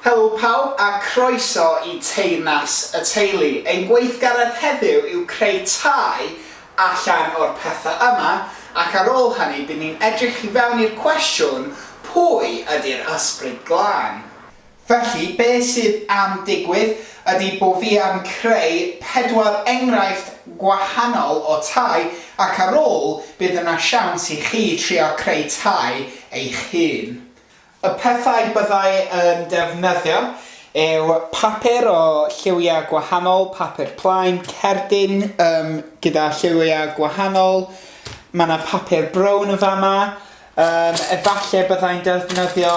Helo pawb a chroeso I Teyrnas Y Teulu. Ein gweithgaredd heddiw yw creu tai allan o'r pethau yma, ac ar ôl hynny bydd ni'n edrych I fewn i'r cwestiwn pwy ydi'r Ysbryd Glan. Felly, beth sydd am digwydd ydy bod fi am creu 4 enghraifft gwahanol o tai, ac ar ôl bydd yna siawns I chi trio creu tai eich hun. Y pethau byddai yn defnyddio yw papur o lliwiau gwahanol, papur plaen, cerdyn gyda lliwiau gwahanol. Mae yna papur brown y fama. Efallai byddai'n defnyddio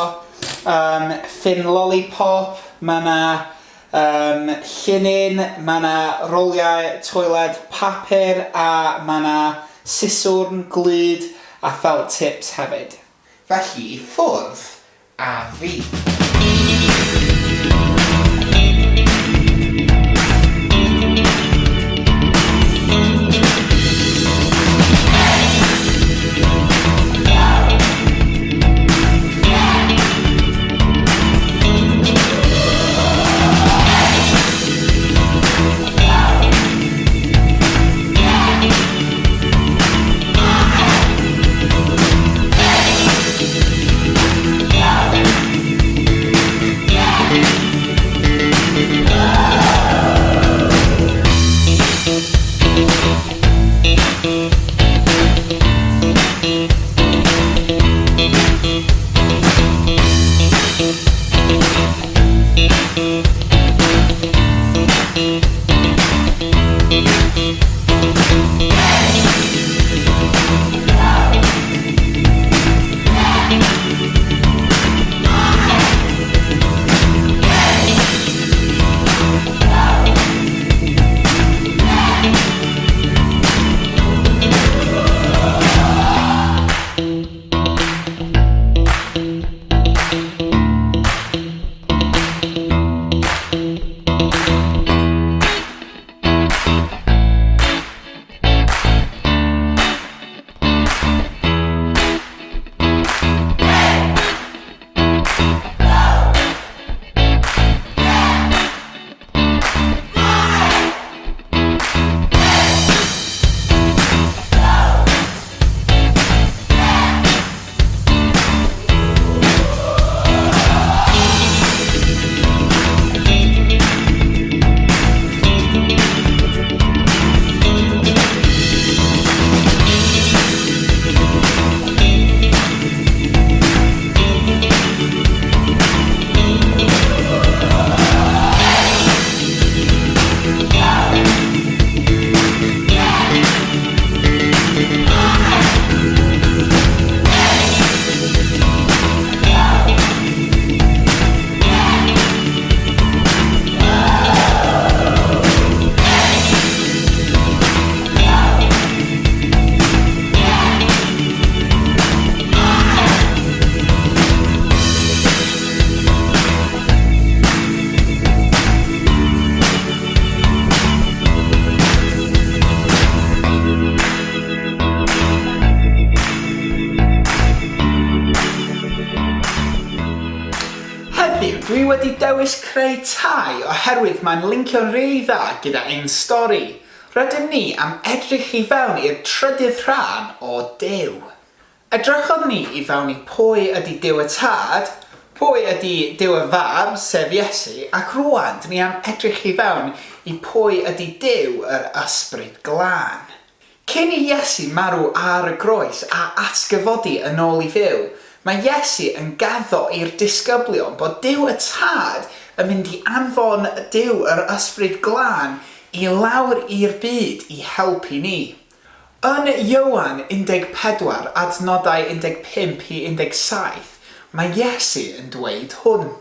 ffyn lollipop. Mae yna llunyn, mae yna roliau toiled papur a mae yna siswrn, glud a felt tips hefyd. Felly I ffwrdd a fi. Dwi wedi dewis creu tai oherwydd mae'n lincio'n rili dda gyda ein stori. Rydym ni am edrych I fewn i'r trydydd rhan o Duw. Edrychodd ni I fewn I pwy ydy Duw y Tad, pwy ydy Duw y Fab, sef Iesu, ac rwan ni am edrych I fewn I pwy ydy Duw yr Ysbryd Glan. Cyn I Iesu marw ar y groes a atgyfodi yn ôl I fyw, mae Iesu yn gaddo i'r disgyblion bod Duw y Tad yn mynd I anfon Duw yr Ysbryd Glan I lawr i'r byd I helpu ni. Yn Ioan 14 adnodau 15 I 17, mae Iesu yn dweud hwn.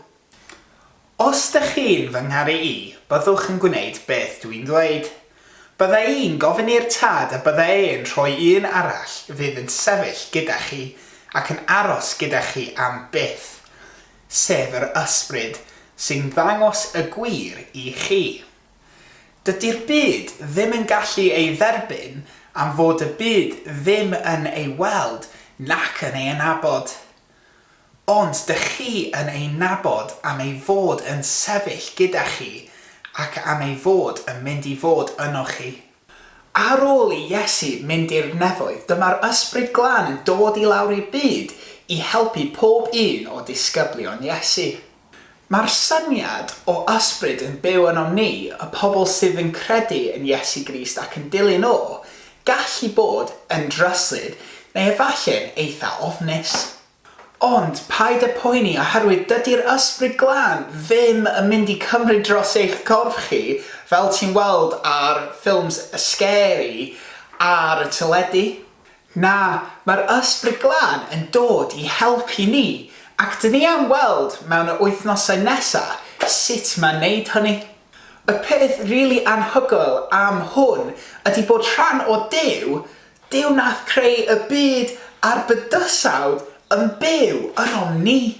Os dych chi'n fy ngharu I, byddwch yn gwneud beth dwi'n dweud. Byddai i'n gofyn i'r Tad a byddai e'n rhoi un arall fydd yn sefyll gyda chi ac yn aros gyda chi am byth, sef yr ysbryd sy'n ddangos y gwir I chi. Dydy'r byd ddim yn gallu ei dderbyn am fod y byd ddim yn ei weld nac yn ei anabod. Ond dych chi yn ei nabod am ei fod yn sefyll gyda chi ac am ei fod yn mynd i fod yno chi. Ar ôl i Iesu mynd i'r nefoedd, dyma'r Ysbryd Glan yn dod i lawr i'r byd i helpu pob un o disgyblion Iesu. Mae'r syniad o ysbryd yn byw yno ni, y pobl sydd yn credu yn Iesu Grist ac yn dilyn o, gallu bod yn dryslyd neu efallai'n eitha ofnus. Ond paid y poeni oherwydd dydy'r Ysbryd Glan ddim yn mynd i cymryd dros eich corff chi fel ti'n weld ar ffilms scary ar y teledu. Na, mae'r Ysbryd Glan yn dod i helpu ni ac dyn ni am weld mewn y wythnosau nesaf sut mae'n neud hynny. Y peth rili anhygoel am hwn ydy bod rhan o Duw nath creu y byd a'r bydysawd yn byw yno ni.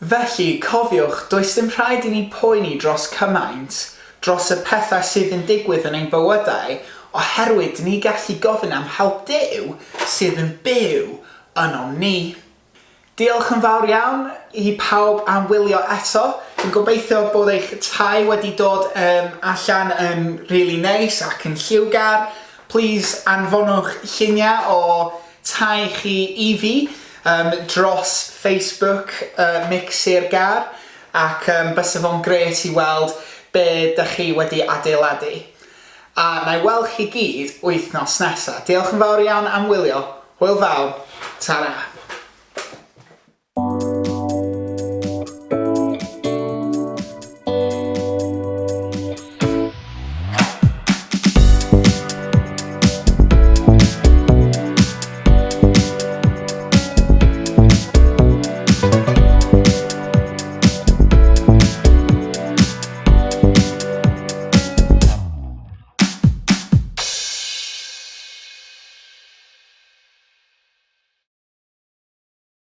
Felly cofiwch, does dim rhaid i ni poeni dros cymaint, dros y pethau sydd yn digwydd yn ein bywydau, oherwydd ni gallu gofyn am help Duw sydd yn byw yno ni. Diolch yn fawr iawn i pawb am wylio eto. Dwi'n gobeithio bod eich tai wedi dod allan yn really neis ac yn lliwgar. Please anfonwch lluniau o tai chi i fi dros Facebook M.I.C i'r gar ac bysa fo'n gret i weld be dych chi wedi adeiladu. A na i weld chi gyd wythnos nesaf. Diolch yn fawr iawn am wylio. Hwyl fawr. Tara.